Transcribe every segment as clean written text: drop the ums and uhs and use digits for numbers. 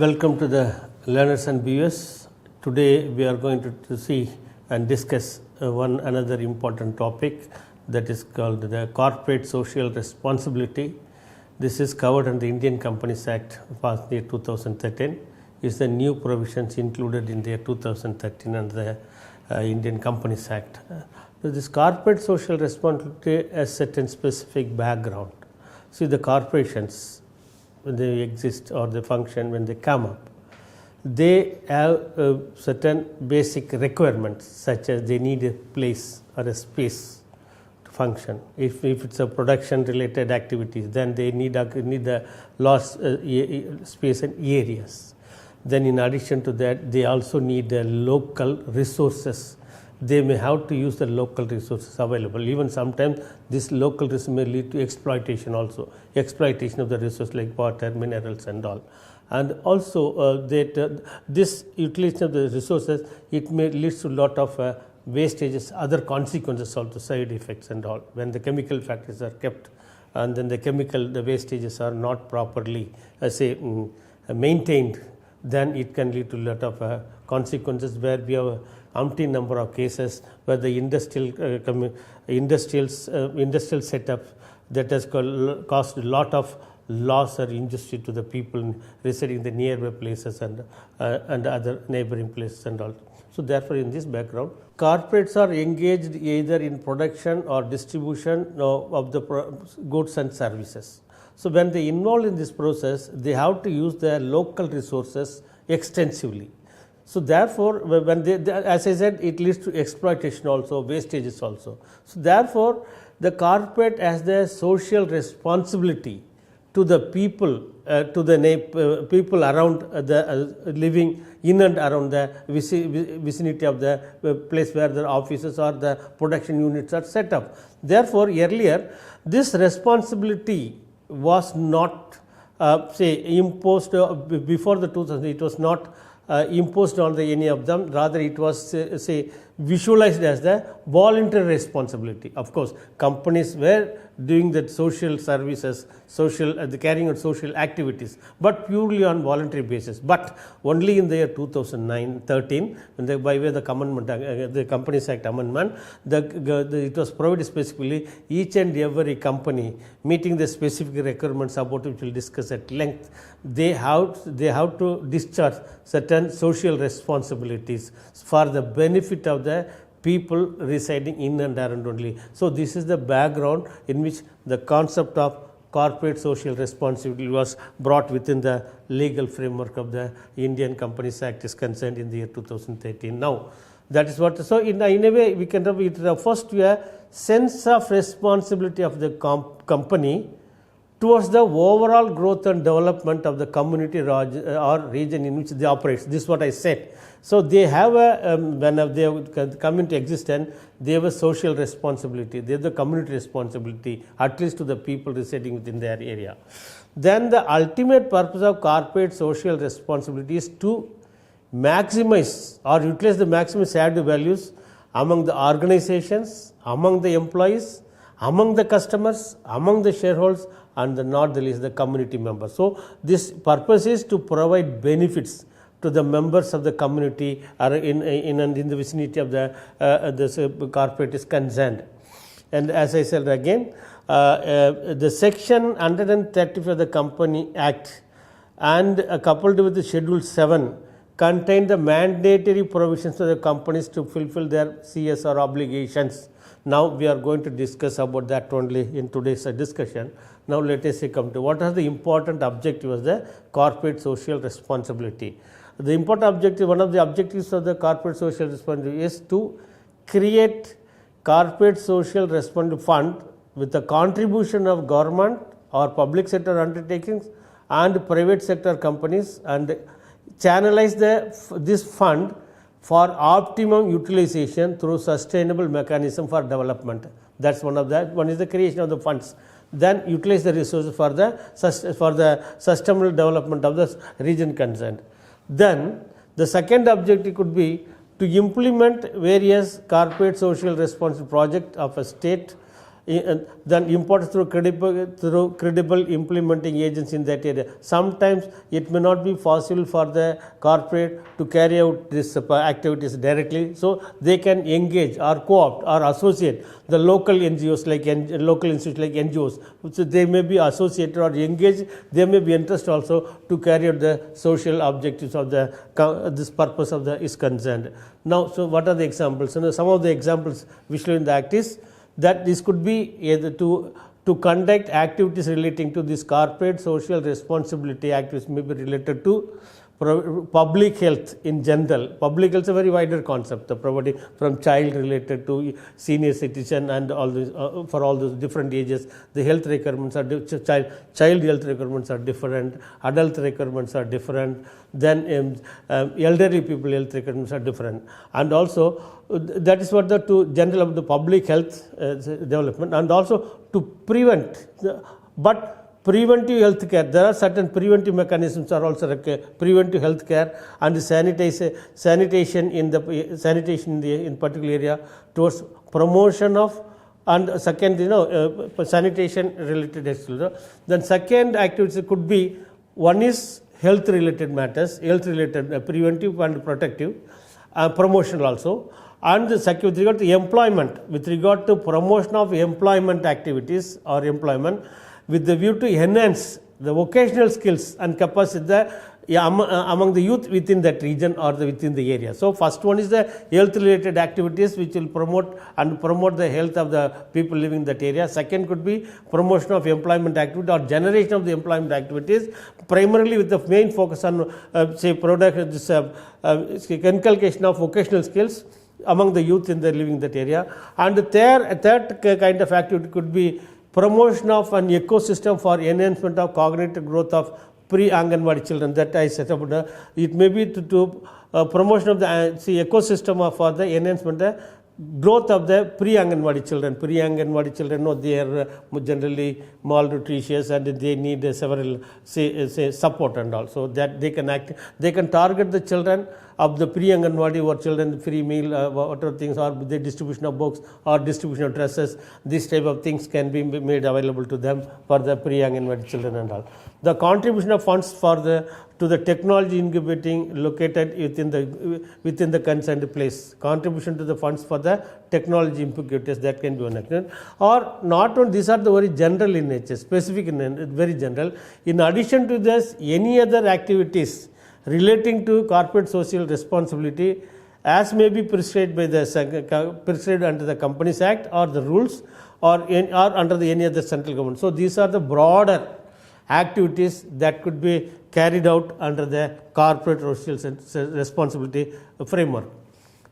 Welcome to the learners and viewers. Today we are going to see and discuss one another important topic, that is called the corporate social responsibility. This is covered in the Indian Companies Act passed in 2013. Is the new provisions included in the 2013 and the Indian Companies Act. This corporate social responsibility has certain specific background. See, the corporations, when they exist or they function, when they come up, they have certain basic requirements, such as they need a place or a space to function. If it's a production related activities, then they need the large space and areas. Then in addition to that, they also need the local resources. They may have to use the local resources available. Even sometimes this local resource may lead to exploitation also. Exploitation of the resources like water, minerals and all. And also this utilization of the resources, it may lead to a lot of wastages, other consequences also, side effects and all. When the chemical factories are kept and then the wastages are not properly maintained, then it can lead to a lot of consequences, where we have umpteen number of cases where the industrial setup that has caused a lot of loss or injury to the people residing in the nearby places and other neighboring places and all. So therefore, in this background, corporates are engaged either in production or distribution of the goods and services. So when they involve in this process, they have to use their local resources extensively. So therefore, when they, as I said, it leads to exploitation also, wastages also. So therefore, the corporate has the social responsibility to the people, to the people around the living in and around the vicinity of the place where the offices or the production units are set up. Therefore, earlier this responsibility was not imposed before the 2000. It was not imposed on any of them. Rather, it was visualized as the voluntary responsibility. Of course, companies were doing the social services, carrying out social activities, but purely on voluntary basis. But only in the year 2009-13, when by way of the amendment, the Companies Act amendment, it was provided specifically each and every company meeting the specific requirements about which we will discuss at length. They have to discharge certain social responsibilities for the benefit of the people residing in and around only. So this is the background in which the concept of corporate social responsibility was brought within the legal framework of the Indian Companies Act is concerned in the year 2013. Now, that is what. So in a way, we can it refers to a sense of responsibility of the company towards the overall growth and development of the community or region in which they operate. This is what I said. So they have when they come into existence, they have a social responsibility, they have the community responsibility, at least to the people residing within their area. Then the ultimate purpose of corporate social responsibility is to maximize or utilize the maximum shared values among the organizations, among the employees, among the customers, among the shareholders, and not the least the community members. So this purpose is to provide benefits to the members of the community or in the vicinity of the corporate is concerned. And as I said again, the section 135 of the Company Act and coupled with the Schedule 7 contain the mandatory provisions for the companies to fulfill their CSR obligations. Now we are going to discuss about that only in today's discussion. Now let us come to what are the important objectives of the corporate social responsibility. The important objective, one of the objectives of the corporate social responsibility is to create corporate social responsibility fund with the contribution of government or public sector undertakings and private sector companies, and channelize this fund for optimum utilization through sustainable mechanism for development. That's one of that. One is the creation of the funds. Then utilize the resources for the sustainable development of the region concerned. Then the second objective could be to implement various corporate social responsibility projects of a state then imported through credible implementing agents in that area. Sometimes it may not be possible for the corporate to carry out these activities directly, so they can engage or co-opt or associate the local NGOs like local institutes like NGOs. So they may be associated or engaged, they may be interested also to carry out the social objectives of this purpose of the is concerned. Now, so what are the examples? Some of the examples which in the Act is that this could be either to conduct activities relating to this corporate social responsibility activities may be related to public health in general. Public health is a very wider concept, the providing from child related to senior citizen and all this, for all those different ages. The health requirements are child health requirements are different, adult requirements are different, then elderly people health requirements are different, and also that is what the to general of the public health development, and also to prevent but preventive health care, there are certain preventive mechanisms are also preventive health care and sanitation in particular area towards promotion of, and second sanitation related activities. Then second activities could be, one is health related matters, health related preventive and protective, promotional also, and the second with regard to employment, with regard to promotion of employment activities or employment, with the view to enhance the vocational skills and capacity among the youth within that region or within the area. So, first one is the health related activities which will promote the health of the people living in that area. Second could be promotion of employment activity or generation of the employment activities, primarily with the main focus on inculcation of vocational skills among the youth in the living in that area. And the third kind of activity could be promotion of an ecosystem for enhancement of cognitive growth of pre-Anganwadi children, that I set up. It may be to promotion of the ecosystem for the enhancement growth of the pre-Anganwadi children. Pre-Anganwadi children, they are generally malnutritious and they need several support and all. So that they can target the children of the pre-Anganwadi or children free meal, whatever things, or the distribution of books or distribution of dresses. This type of things can be made available to them for the pre-Anganwadi children and all. The contribution of funds to the technology incubating located within the concerned place. Contribution to the funds for the technology incubators, that can be one action. Or not only these are the very general in nature, specific in very general. In addition to this, any other activities relating to corporate social responsibility as may be prescribed by prescribed under the Companies Act or the rules or under any other central government. So these are the broader activities that could be carried out under the corporate social responsibility framework.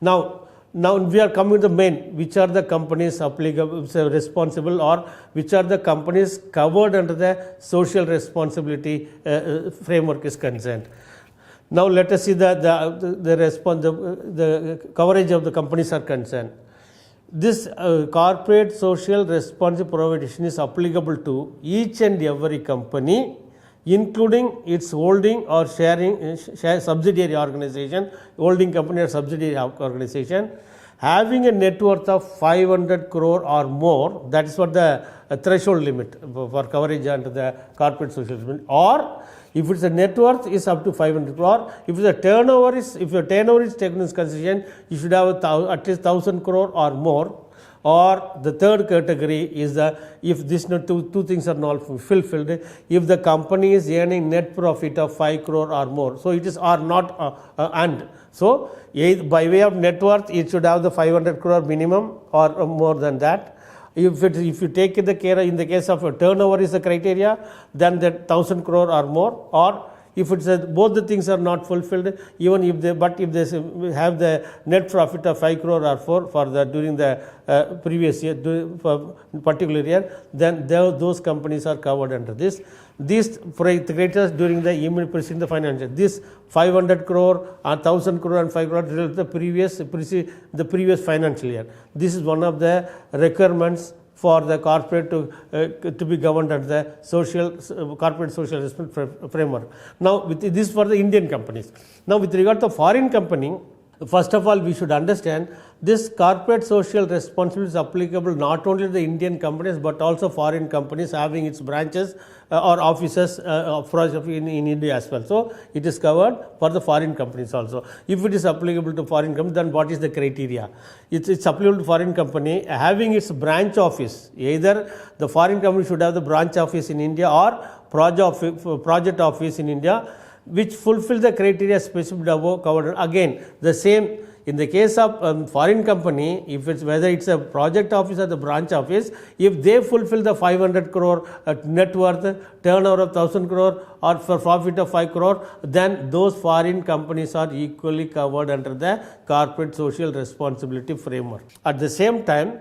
Now we are coming to the main, which are the companies applicable, responsible, or which are the companies covered under the social responsibility framework is concerned. Now let us see the coverage of the companies are concerned. This corporate social responsibility provision is applicable to each and every company, including its holding or subsidiary organization, holding company or subsidiary organization, having a net worth of 500 crore or more. That is what the threshold limit for coverage under the corporate social responsibility. Or if it's a net worth is up to 500 crore, if your turnover is taken into consideration, you should have at least 1,000 crore or more. Or the third category is if these two things are not fulfilled, if the company is earning net profit of 5 crore or more, so it is or not and. So by way of net worth, it should have the 500 crore minimum or more than that. If you take the care in the case of a turnover is the criteria, then that 1,000 crore or more. Or if it's both the things are not fulfilled, even if they have the net profit of 5 crore or 4 for during the previous year, for particular year, then those companies are covered under this. These criteria during the immediate preceding the financial, this 500 crore, 1,000 crore and 5 crore the previous financial year. This is one of the requirements for the corporate to be governed under the corporate social responsibility framework. Now, this is for the Indian companies. Now, with regard to foreign company, First of all, we should understand this corporate social responsibility is applicable not only to the Indian companies but also foreign companies having its branches or offices in India as well. So, it is covered for the foreign companies also. If it is applicable to foreign companies, then what is the criteria? It's applicable to foreign company having its branch office. Either the foreign company should have the branch office in India or project office in India, which fulfill the criteria specified above covered. Again, the same in the case of foreign company, if it's whether it's a project office or the branch office, if they fulfill the 500 crore net worth, turnover of 1000 crore or for profit of 5 crore, then those foreign companies are equally covered under the corporate social responsibility framework. At the same time,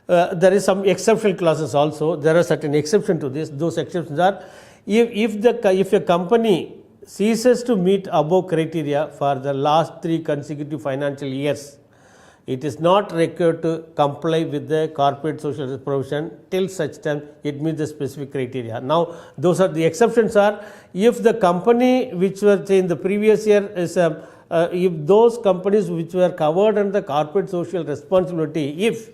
there is some exception clauses also. There are certain exceptions to this. Those exceptions are if a company ceases to meet above criteria for the last 3 consecutive financial years, it is not required to comply with the corporate social provision till such time it meets the specific criteria. Now, those are the exceptions are if the company which were in the previous year is if those companies which were covered under the corporate social responsibility, if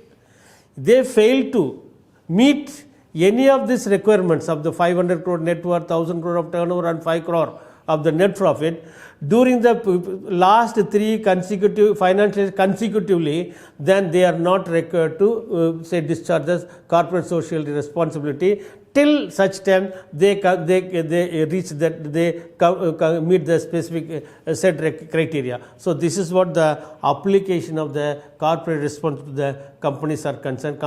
they fail to meet any of these requirements of the 500 crore net worth, 1000 crore of turnover and 5 crore of the net profit during the last 3 consecutive financial years consecutively, then they are not required to say discharge the corporate social responsibility till such time they reach that they meet the specific set criteria. So, this is what the application of the corporate responsibility to the companies are concerned,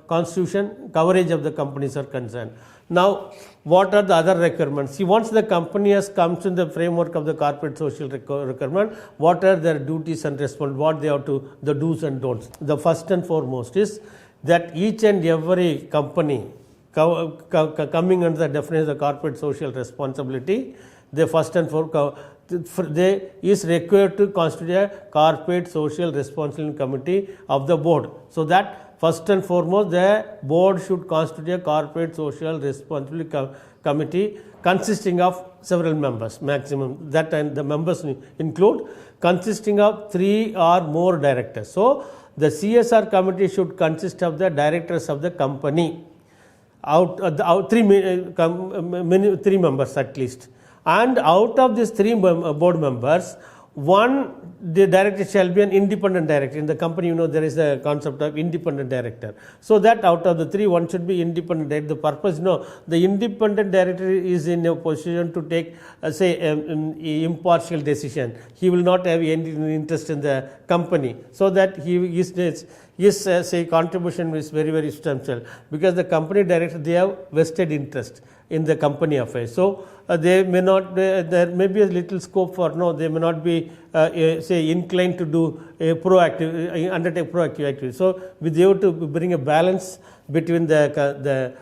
constitution coverage of the companies are concerned. Now, what are the other requirements? See, once the company has come in the framework of the corporate social requirement, what are their duties and responsibilities, what they have to, the do's and don'ts. The first and foremost is that each and every company coming under the definition of the corporate social responsibility, they first and foremost, they is required to constitute a corporate social responsibility committee of the board. So, that first and foremost, the board should constitute a corporate social responsibility committee consisting of several members, maximum that, and the members include consisting of 3 or more directors. So, the CSR committee should consist of the directors of the company, three members at least, and out of these 3 board members, the director shall be an independent director. In the company, there is a concept of independent director. So, that out of the 3, one should be independent director. The purpose, the independent director is in a position to take, impartial decision. He will not have any interest in the company. So, that his contribution is very, very substantial, because the company director, they have vested interest in the company affairs. So, they may not, there may be a little scope for, they may not be inclined to do undertake proactive activity. So, we have to bring a balance between the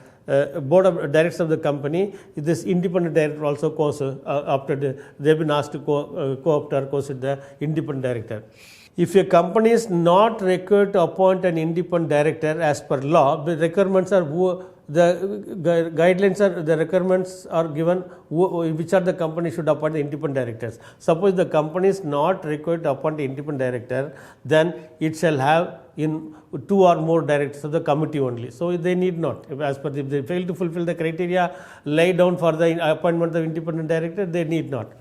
board of directors of the company. This independent director also after they have been asked to co-opt or co-sit the independent director. If a company is not required to appoint an independent director as per law, the requirements are the guidelines are, the requirements are given which are the company should appoint the independent directors. Suppose the company is not required to appoint an independent director, then it shall have in 2 or more directors of the committee only. So, they need not, as per if they fail to fulfill the criteria laid down for the appointment of independent director, they need not.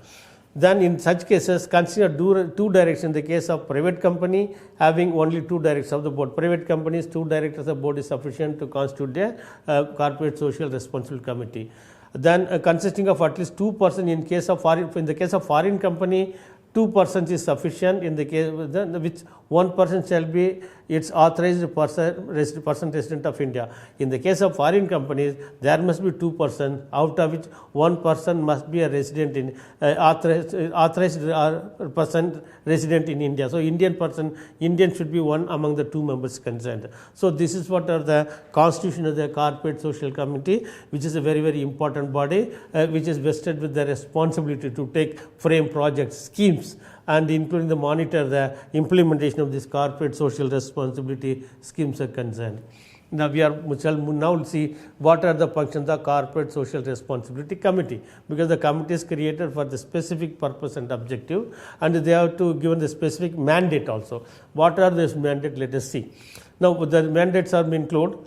Then in such cases, consider 2 directors in the case of private company having only 2 directors of the board. Private companies, 2 directors of the board is sufficient to constitute a corporate social responsibility committee. Then consisting of at least 2 persons in case of foreign company, 2 persons is sufficient in the case which 1 person shall be its authorized person resident of India. In the case of foreign companies, there must be 2 persons, out of which 1 person must be a resident in authorized person resident in India. So, Indian should be one among the 2 members concerned. So, this is what are the constitution of the corporate social committee, which is a very, very important body, which is vested with the responsibility to frame projects, schemes, and including the monitor the implementation of this corporate social responsibility schemes are concerned. Now we shall now see what are the functions of the Corporate Social Responsibility Committee, because the committee is created for the specific purpose and objective, and they have to given the specific mandate also. What are these mandate? Let us see. Now the mandates are include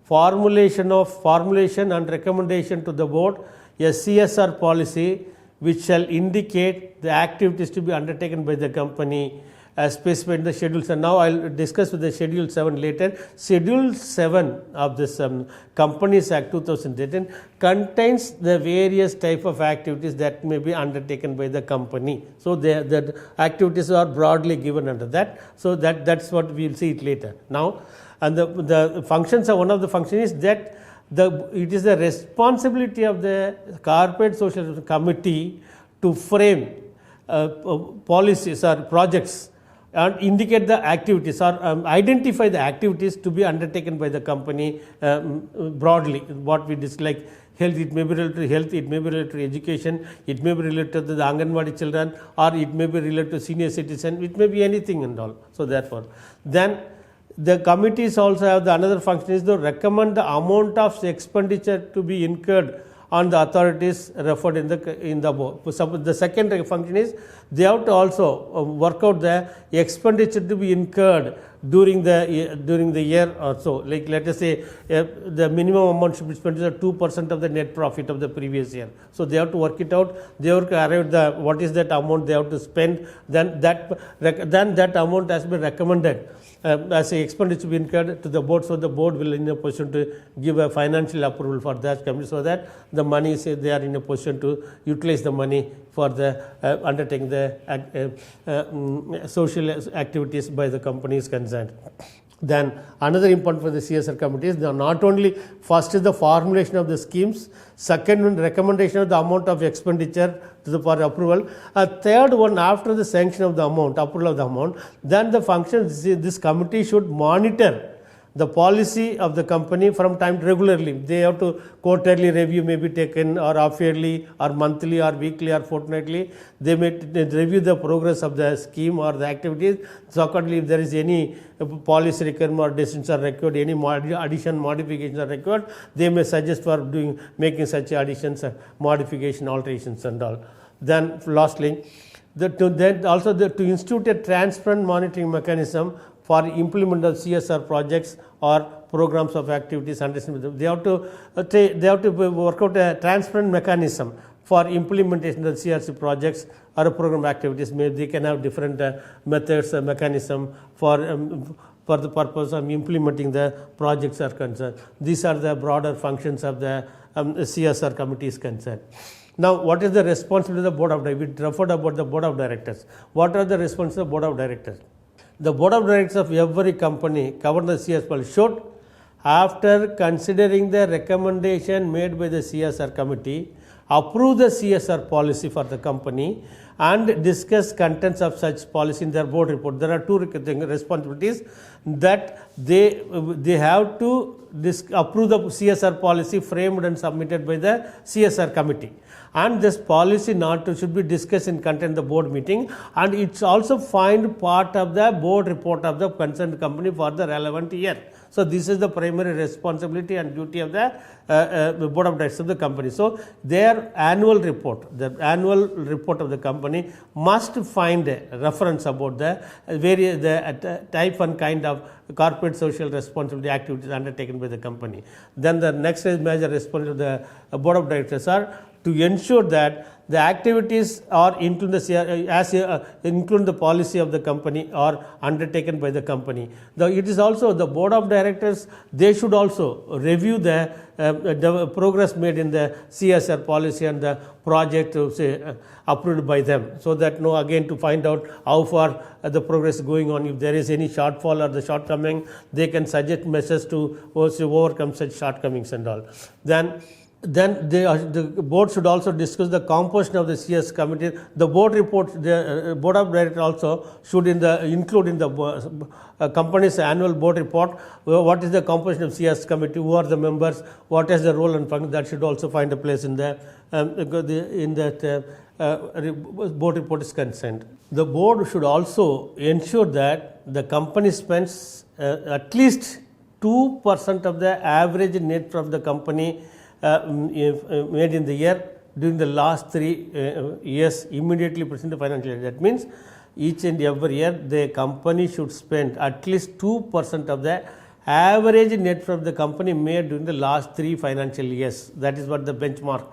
formulation and recommendation to the board a CSR policy which shall indicate the activities to be undertaken by the company as specified in the Schedule 7. Now I will discuss with the Schedule 7 later. Schedule 7 of this Companies Act 2013 contains the various type of activities that may be undertaken by the company. So the activities are broadly given under that. So that's what we will see it later. Now, and the functions of one of the functions is that it is the responsibility of the Corporate Social Committee to frame policies or projects and indicate the activities or identify the activities to be undertaken by the company broadly. What we discuss, like health, it may be related to health, it may be related to education, it may be related to the Anganwadi children, or it may be related to senior citizen, it may be anything and all. So therefore, then the committees also have the another function is to recommend the amount of expenditure to be incurred on the authorities referred in the board. So the second function is they have to also work out the expenditure to be incurred during the year or so. Like let us say the minimum amount should be spent is 2% of the net profit of the previous year. So they have to work it out. They have to arrive at what is that amount they have to spend. Then that amount has been recommended as a expenditure to be incurred to the board. So the board will in a position to give a financial approval for that company, so that the money is they are in a position to utilize the money for the undertaking the social activities by the company is concerned. Then another important for the CSR committee is not only first is the formulation of the schemes, second one recommendation of the amount of expenditure to the for approval, a third one after the sanction of the amount, approval of the amount, then the function this committee should monitor the policy of the company from time regularly. They have to quarterly review may be taken, or half-yearly or monthly or weekly or fortnightly. They may review the progress of the scheme or the activities. So accordingly, if there is any policy requirement or decisions are required, any addition, modifications are required, they may suggest for making such additions, modification, alterations and all. Then lastly, to institute a transparent monitoring mechanism for implement of CSR projects or programs of activities. They have to work out a transparent mechanism for implementation of CSR projects or program activities. Maybe they can have different methods, mechanism for the purpose of implementing the projects are concerned. These are the broader functions of the CSR committee is concerned. Now, what is the responsibility of the board of directors? We referred about the board of directors. What are the responsibilities of the board of directors? The board of directors of every company covered the CSR policy should, after considering the recommendation made by the CSR committee, approve the CSR policy for the company and discuss contents of such policy in their board report. There are two responsibilities that they have to approve the CSR policy framed and submitted by the CSR committee. And this policy should be discussed in content the board meeting, and it's also find part of the board report of the concerned company for the relevant year. So this is the primary responsibility and duty of the board of directors of the company. So their annual report of the company must find a reference about the various type and kind of corporate social responsibility activities undertaken by the company. Then the next major responsibility of the board of directors are to ensure that the activities are include the policy of the company or undertaken by the company. It is also the board of directors, they should also review the progress made in the CSR policy and the project approved by them, so that again to find out how far the progress is going on. If there is any shortfall or the shortcoming, they can suggest measures to overcome such shortcomings and all. Then the board should also discuss the composition of the CS committee. The board report, the board of directors also should include in the company's annual board report what is the composition of CS committee, who are the members, what is the role and function. That should also find a place in that board report is concerned. The board should also ensure that the company spends at least 2% of the average net of the company made in the year during the last 3 years immediately preceding the financial year. That means each and every year the company should spend at least 2% of the average net from the company made during the last 3 financial years. That is what the benchmark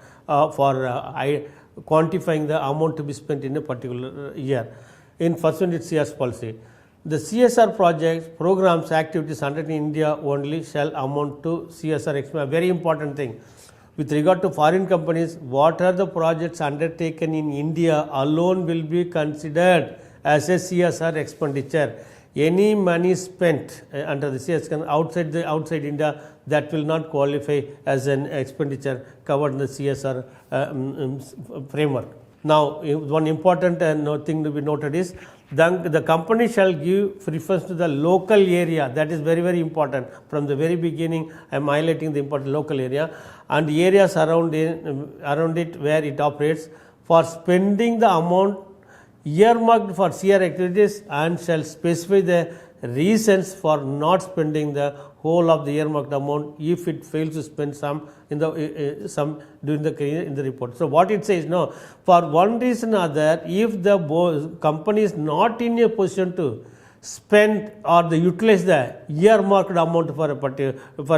for quantifying the amount to be spent in a particular year. In first one, it's CSR policy. The CSR projects, programs, activities under in India only shall amount to CSR expense. Very important thing. With regard to foreign companies, what are the projects undertaken in India alone will be considered as a CSR expenditure. Any money spent under the CSR outside India, that will not qualify as an expenditure covered in the CSR framework. Now, one important thing to be noted is the company shall give preference to the local area. That is very, very important. From the very beginning, I am highlighting the important local area and areas around it where it operates for spending the amount earmarked for CR activities and shall specify the reasons for not spending the whole of the earmarked amount if it fails to spend some in the some during the in the report. So what it says, no, for one reason or other, if the company is not in a position to spend or utilize the earmarked amount for a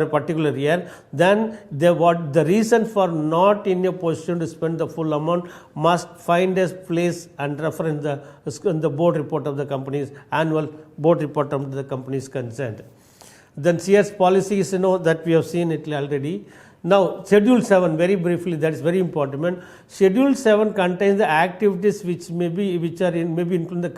particular year, then the reason for not in a position to spend the full amount must find a place and reference the board report of the company's annual board report of the company's concerned. Then CS policy is that we have seen it already. Now, Schedule 7, very briefly, that is very important. Schedule 7 contains the activities which may be included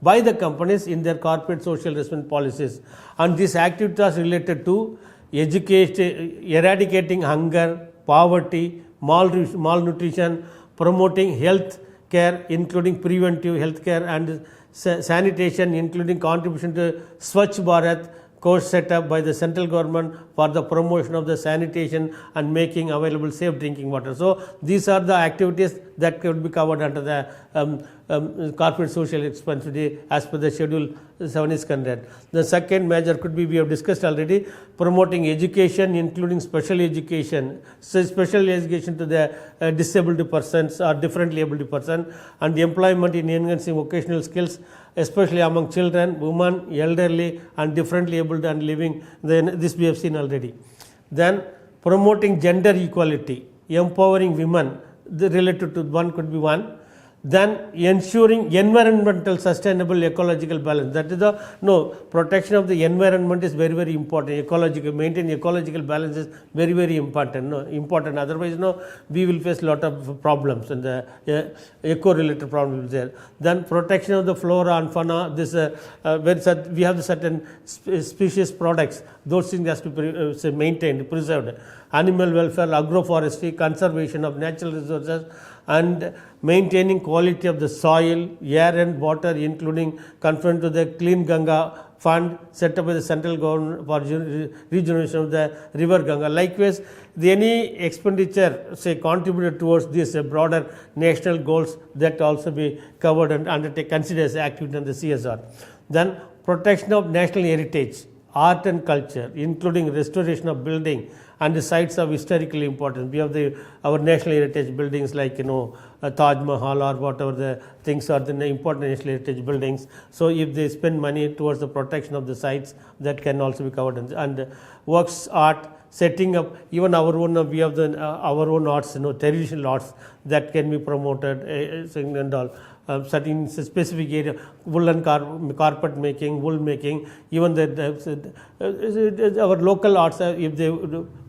by the companies in their corporate social responsibility policies, and these activities are related to education, eradicating hunger, poverty, malnutrition, promoting health care, including preventive health care, and sanitation, including contribution to Swachh Bharat course set up by the central government for the promotion of the sanitation and making available safe drinking water. So these are the activities that could be covered under the corporate social responsibility as per the Schedule 7 is concerned. The second major could be, we have discussed already, promoting education, including special education, so special education to the disabled persons or differently able persons, and employment in enhancing vocational skills, especially among children, women, elderly, and differently abled and living. Then this we have seen already. Then promoting gender equality, empowering women, related to one could be one. Then ensuring environmental sustainable ecological balance. That is protection of the environment is very, very important. Maintain ecological balance is very, very important. Otherwise, we will face a lot of problems and the eco-related problems there. Then protection of the flora and fauna. This we have the certain species products. Those things has to be maintained, preserved. Animal welfare, agroforestry, conservation of natural resources, and maintaining quality of the soil, air and water, including conform to the Clean Ganga Fund set up by the central government for regeneration of the river Ganga. Likewise, any expenditure contributed towards these broader national goals that also be covered and considered as activity in the CSR. Then protection of national heritage, art and culture, including restoration of building and the sites of historical importance. We have our national heritage buildings like Taj Mahal or whatever the things are the important national heritage buildings. So if they spend money towards the protection of the sites, that can also be covered. And works art, setting up even our own, we have our own arts, traditional arts that can be promoted and all. Certain specific area, woolen carpet making, wool making, even our local arts, if they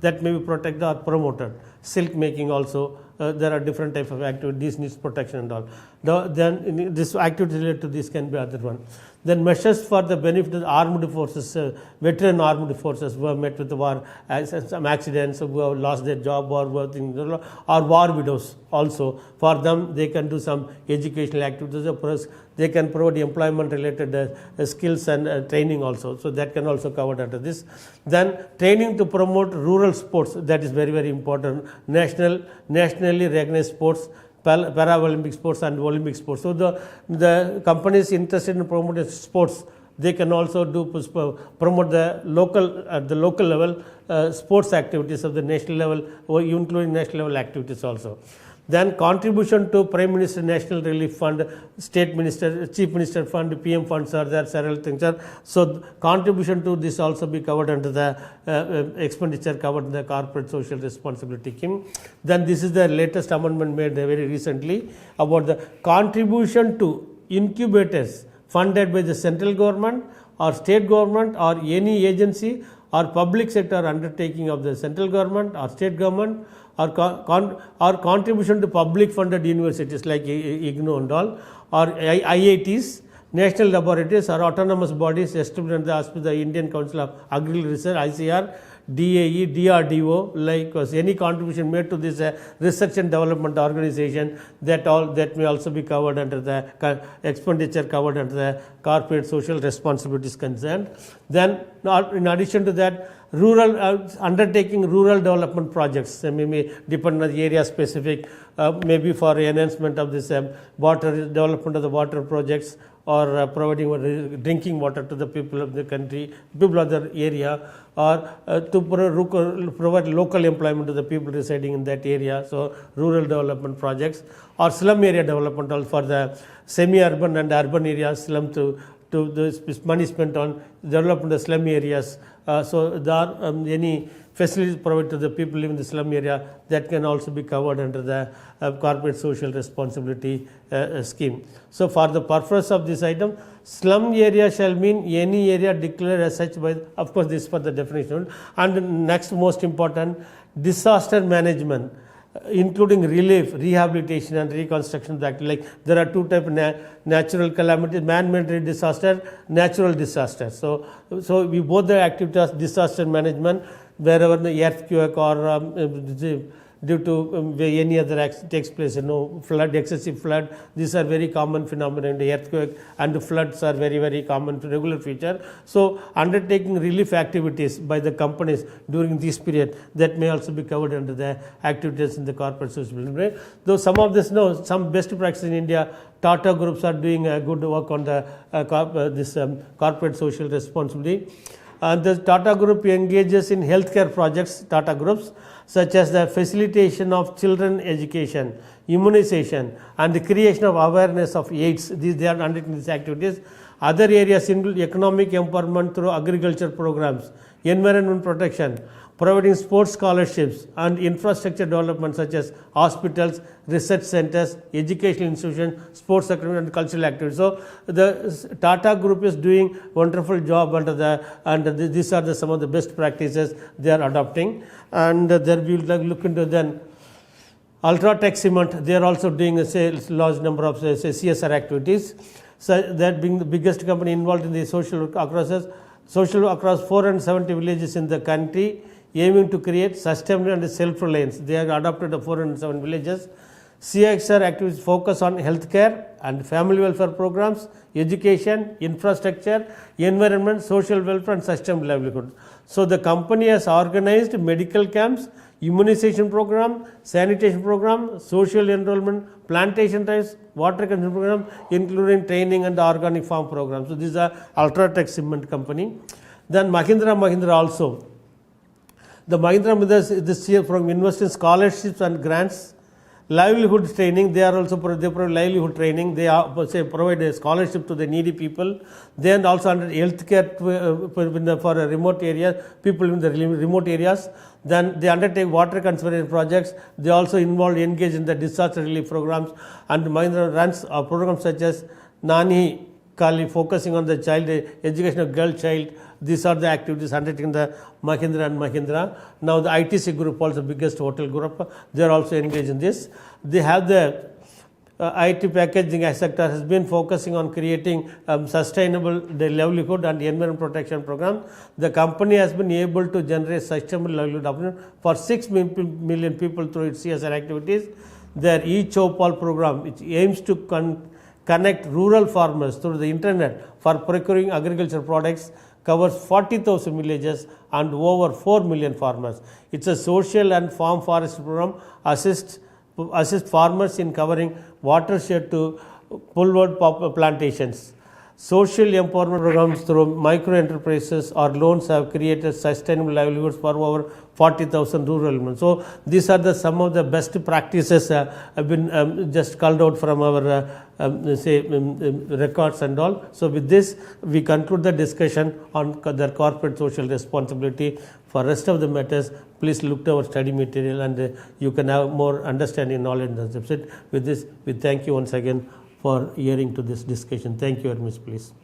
that may be protected or promoted. Silk making also, there are different types of activities, needs protection and all. Then this activity related to this can be other one. Then measures for the benefit of the armed forces, veteran armed forces who have met with the war, some accidents, who have lost their job or war widows also. For them, they can do some educational activities. They can provide employment related skills and training also. So that can also cover under this. Then training to promote rural sports, that is very, very important. Nationally recognized sports, Para-Olympic sports and Olympic sports. So the companies interested in promoting sports, They can also promote the local at the local level sports activities of the national level, or including national level activities also. Then contribution to Prime Minister National Relief Fund, State Minister, Chief Minister Fund, PM funds are there, several things are. So contribution to this also be covered under the expenditure covered in the corporate social responsibility scheme. Then this is the latest amendment made very recently about the contribution to incubators funded by the central government or state government or any agency or public sector undertaking of the central government or state government, or contribution to public funded universities like IGNOU and all, or IITs, national laboratories or autonomous bodies established under the auspices of the Indian Council of Agricultural Research, ICR, DAE, DRDO, like any contribution made to this research and development organization, that may also be covered under the expenditure covered under the corporate social responsibilities concerned. Then in addition to that, rural undertaking rural development projects, maybe depending on the area specific, maybe for enhancement of this water development of the water projects, or providing drinking water to the people of the country, people of the area, or to provide local employment to the people residing in that area. So rural development projects, or slum area development also for the semi-urban and urban areas, slum to this money spent on development of slum areas. So there are any facilities provided to the people living in the slum area, that can also be covered under the corporate social responsibility scheme. So for the purpose of this item, slum area shall mean any area declared as such by, of course this for the definition. And next most important, disaster management, including relief, rehabilitation and reconstruction. Like there are two types of natural calamities, man-made disaster, natural disaster. So we both the activities, disaster management, wherever the earthquake or due to any other accident takes place, flood, excessive flood, these are very common phenomena. The earthquake and the floods are very, very common regular feature. So undertaking relief activities by the companies during this period, that may also be covered under the activities in the corporate social responsibility. Though some of this, some best practices in India, Tata groups are doing good work on the corporate social responsibility. And the Tata Group engages in healthcare projects, Tata Groups, such as the facilitation of children education, immunization, and the creation of awareness of AIDS. They are undertaking these activities. Other areas include economic empowerment through agriculture programs, environment protection, providing sports scholarships, and infrastructure development such as hospitals, research centers, educational institutions, sports activities, and cultural activities. So the Tata Group is doing wonderful job under these are some of the best practices they are adopting. And there we will look into then Ultratech Cement. They are also doing a large number of CSR activities. So that being the biggest company involved in the social across 470 villages in the country, aiming to create sustainable and self-reliance. They have adopted the 407 villages. CXR activities focus on healthcare and family welfare programs, education, infrastructure, environment, social welfare, and sustainable livelihood. So the company has organized medical camps, immunization program, sanitation program, social enrollment, plantation drives, water conservation program, including training and organic farm programs. So these are Ultratech Cement company. Then Mahindra also. The Mahindra this year from investing scholarships and grants, livelihood training. They are also they provide livelihood training. They provide a scholarship to the needy people. Then also under healthcare for a remote area, people in the remote areas. Then they undertake water conservation projects. They also engage in the disaster relief programs. And Mahindra runs programs such as Nani Kali, focusing on the child education of girl child. These are the activities undertaken the Mahindra and Mahindra. Now the ITC group, also biggest hotel group, they are also engaged in this. They have the IT packaging sector has been focusing on creating sustainable livelihood and environment protection program. The company has been able to generate sustainable livelihood opportunity for 6 million people through its CSR activities. Their e-Chopal program, which aims to connect rural farmers through the internet for procuring agricultural products, covers 40,000 villages and over 4 million farmers. It's a social and farm forest program, assist farmers in covering watershed to poleward plantations. social empowerment programs through micro enterprises or loans have created sustainable livelihoods for over 40,000 rural women. So these are some of the best practices have been just called out from our records and all. So with this, we conclude the discussion on the corporate social responsibility. For rest of the matters, please look to our study material, and you can have more understanding, knowledge in the subject. With this, we thank you once again for hearing to this discussion. Thank you very much, please.